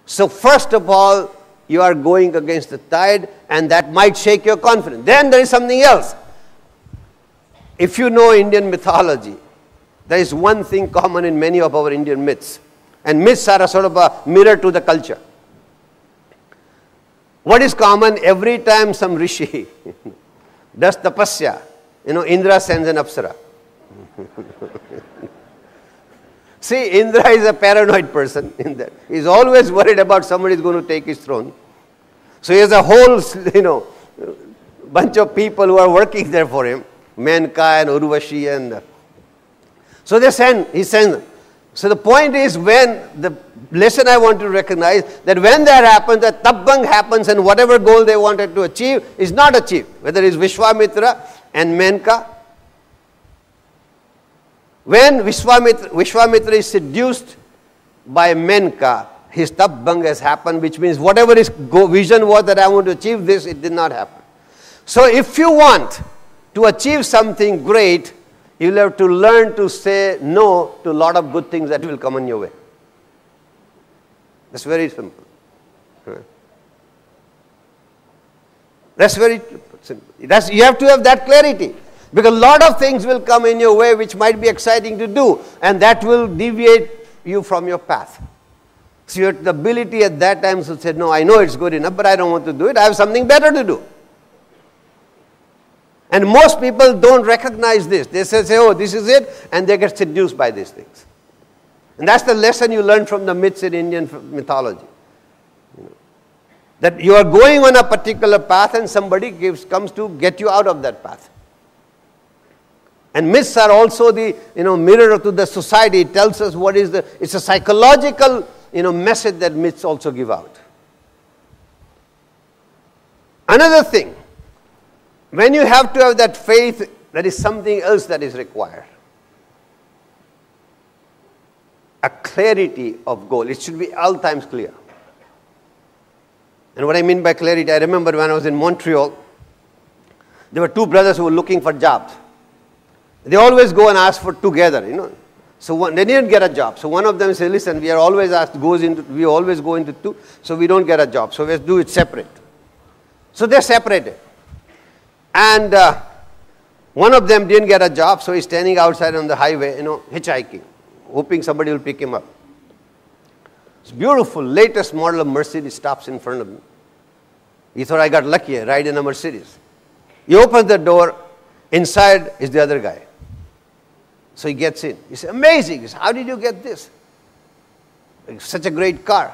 So first of all, you are going against the tide, and that might shake your confidence. Then there is something else. If you know Indian mythology, there is one thing common in many of our Indian myths. And myths are a sort of a mirror to the culture. What is common? Every time some rishi does tapasya, Indra sends an apsara. See, Indra is a paranoid person in that. He's always worried about somebody is going to take his throne. So he has a whole, bunch of people who are working there for him. Menka and Urvashi and... So he sends them. So the point is, when the lesson I want to recognize, that when that happens, that tabbang happens and whatever goal they wanted to achieve is not achieved. Whether it's Vishwamitra and Menka. When Vishwamitra is seduced by Menka, his tabbang has happened, which means whatever his vision was that I want to achieve this, it did not happen. So if you want to achieve something great, you will have to learn to say no to a lot of good things that will come on your way. That's very simple. That's very simple. You have to have that clarity. Because a lot of things will come in your way which might be exciting to do, and that will deviate you from your path. So you have the ability at that time to say, no, I know it's good enough, but I don't want to do it. I have something better to do. And most people don't recognize this. They say, oh, this is it, and they get seduced by these things. And that's the lesson you learn from the myths in Indian mythology. That you are going on a particular path and somebody comes to get you out of that path. And myths are also the mirror to the society. It tells us what is it's a psychological message that myths also give out. Another thing, when you have to have that faith, there is something else that is required. A clarity of goal. It should be all times clear. And what I mean by clarity, I remember when I was in Montreal, there were two brothers who were looking for jobs. They always go and ask for together, So they didn't get a job. So one of them said, listen, we always go into two, so we don't get a job. So let's do it separate. So they're separated. And one of them didn't get a job, so he's standing outside on the highway, hitchhiking, hoping somebody will pick him up. It's beautiful, latest model of Mercedes stops in front of him. He thought, I got lucky, I ride in a Mercedes. He opens the door, inside is the other guy. So he gets in. He says, amazing. He says, how did you get this? It's such a great car.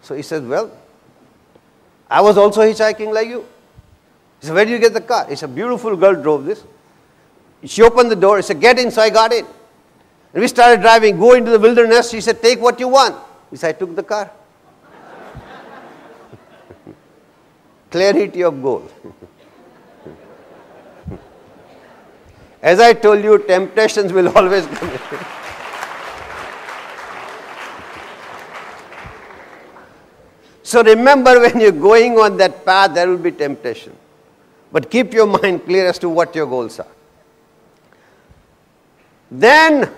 So he says, well, I was also hitchhiking like you. He said, where did you get the car? He said, a beautiful girl drove this. She opened the door. He said, get in. So I got in. And we started driving, go into the wilderness. She said, take what you want. He said, I took the car. Clarity of goal. As I told you, temptations will always come. So remember, when you're going on that path, there will be temptation. But keep your mind clear as to what your goals are. Then,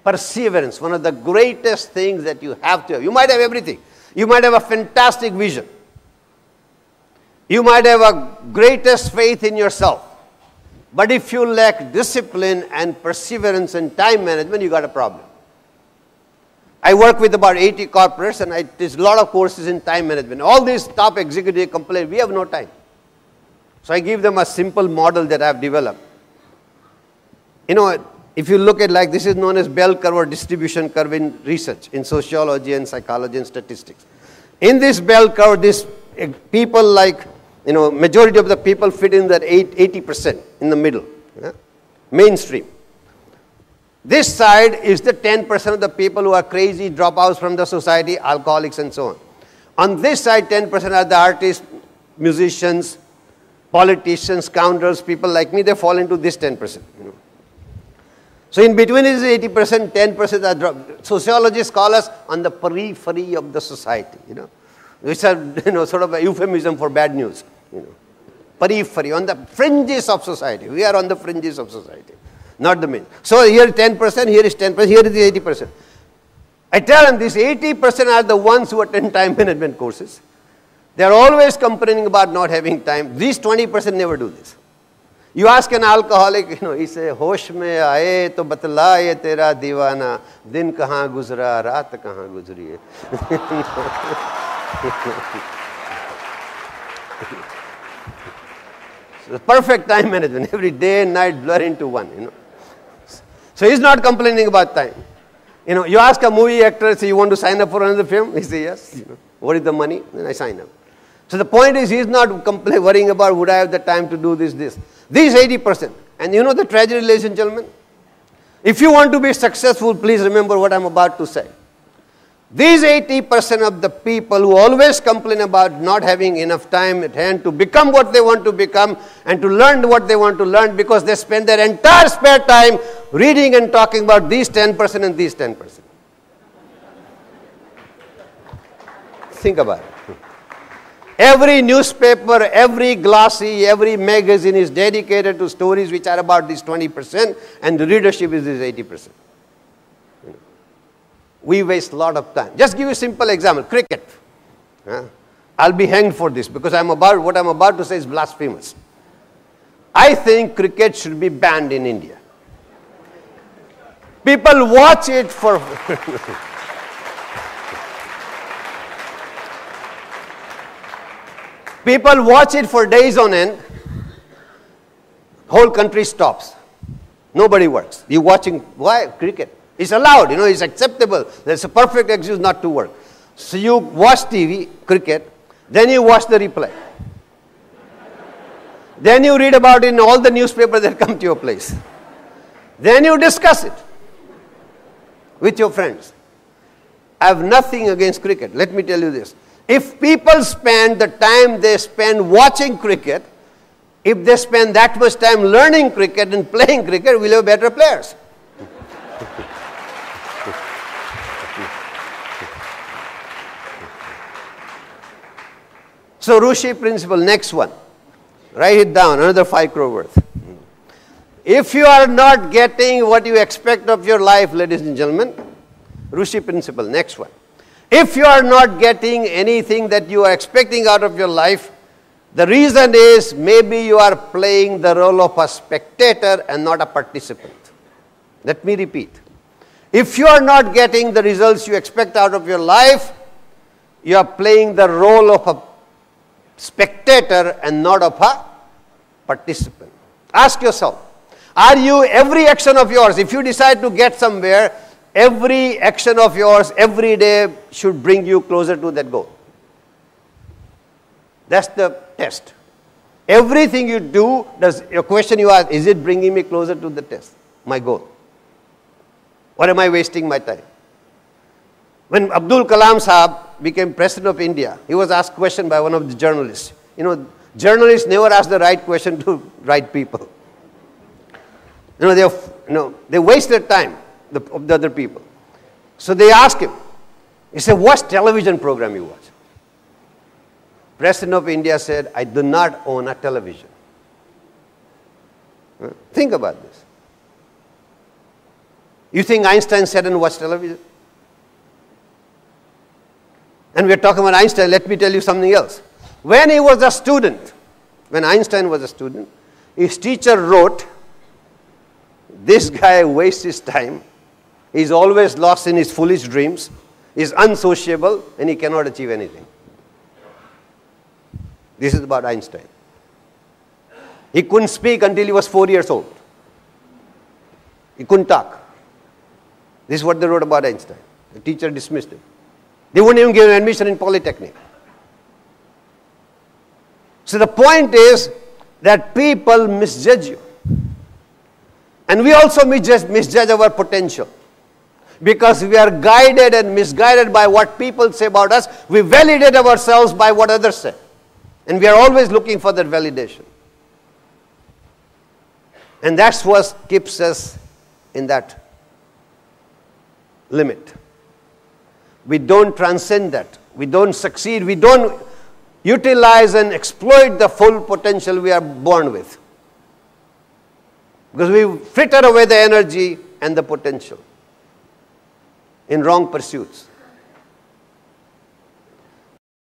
perseverance, one of the greatest things that you have to have. You might have everything. You might have a fantastic vision. You might have a greatest faith in yourself. But if you lack discipline and perseverance and time management, you got a problem. I work with about 80 corporates, and I teach a lot of courses in time management. All these top executives complain, we have no time. So I give them a simple model that I have developed. If you look at this is known as bell curve or distribution curve in research, in sociology and psychology and statistics. In this bell curve, these people majority of the people fit in that 80% in the middle, mainstream. This side is the 10% of the people who are crazy, dropouts from the society, alcoholics and so on. On this side, 10% are the artists, musicians, politicians, scoundrels, people like me. They fall into this 10%. So in between is 80%, 10% are drop. Sociologists call us on the periphery of the society, which are sort of a euphemism for bad news. Periphery, on the fringes of society. We are on the fringes of society, not the main. So here 10%, here is 10%, here is 80%. I tell them these 80% are the ones who attend time management courses. They are always complaining about not having time. These 20% never do this. You ask an alcoholic, he say, "Hosh mein aaye to batlaye tera deewana, din kahan guzra, raat kahan guzri hai." So perfect time management. Every day and night blur into one. So he's not complaining about time. You ask a movie actor, say, "You want to sign up for another film?" He say, "Yes." What is the money? Then I sign up. So the point is, he's not worrying about, would I have the time to do this. These 80%. And the tragedy, ladies and gentlemen? If you want to be successful, please remember what I'm about to say. These 80% of the people who always complain about not having enough time at hand to become what they want to become and to learn what they want to learn, because they spend their entire spare time reading and talking about these 10% and these 10%. Think about it. Every newspaper, every glossy, every magazine is dedicated to stories which are about these 20%, and the readership is this 80%. We waste a lot of time. Just give you a simple example. Cricket. I'll be hanged for this because what I'm about to say is blasphemous. I think cricket should be banned in India. People watch it for... People watch it for days on end. Whole country stops. Nobody works. You're watching, why? Cricket. It's allowed, it's acceptable. There's a perfect excuse not to work. So you watch TV, cricket, then you watch the replay. Then you read about it in all the newspapers that come to your place. Then you discuss it with your friends. I have nothing against cricket. Let me tell you this. If people spend the time they spend watching cricket, if they spend that much time learning cricket and playing cricket, we'll have better players. So Roshi principle, next one. Write it down, another 5 crore worth. If you are not getting what you expect of your life, ladies and gentlemen, Roshi principle, next one. If you are not getting anything that you are expecting out of your life, the reason is maybe you are playing the role of a spectator and not a participant. Let me repeat. If you are not getting the results you expect out of your life, you are playing the role of a spectator and not of a participant. Ask yourself, are you, every action of yours, if you decide to get somewhere, every action of yours every day should bring you closer to that goal. That's the test. Everything you do, your question you ask, is it bringing me closer to the test, my goal? Or am I wasting my time? When Abdul Kalam Sahab became President of India, he was asked a question by one of the journalists. Journalists never ask the right question to right people. They waste their time. Of the other people. So they asked him, he said, "What television program you watch?" President of India said, "I do not own a television." Think about this. You think Einstein sat and watched television? And we're talking about Einstein, let me tell you something else. When he was a student, when Einstein was a student, his teacher wrote, "This guy wastes his time. He's always lost in his foolish dreams, is unsociable, and he cannot achieve anything." This is about Einstein. He couldn't speak until he was 4 years old. He couldn't talk. This is what they wrote about Einstein. The teacher dismissed him. They wouldn't even give him admission in Polytechnic. So the point is that people misjudge you. And we also misjudge our potential. Because we are guided and misguided by what people say about us, we validate ourselves by what others say. And we are always looking for that validation. And that's what keeps us in that limit. We don't transcend that. We don't succeed. We don't utilize and exploit the full potential we are born with. Because we fritter away the energy and the potential. in wrong pursuits.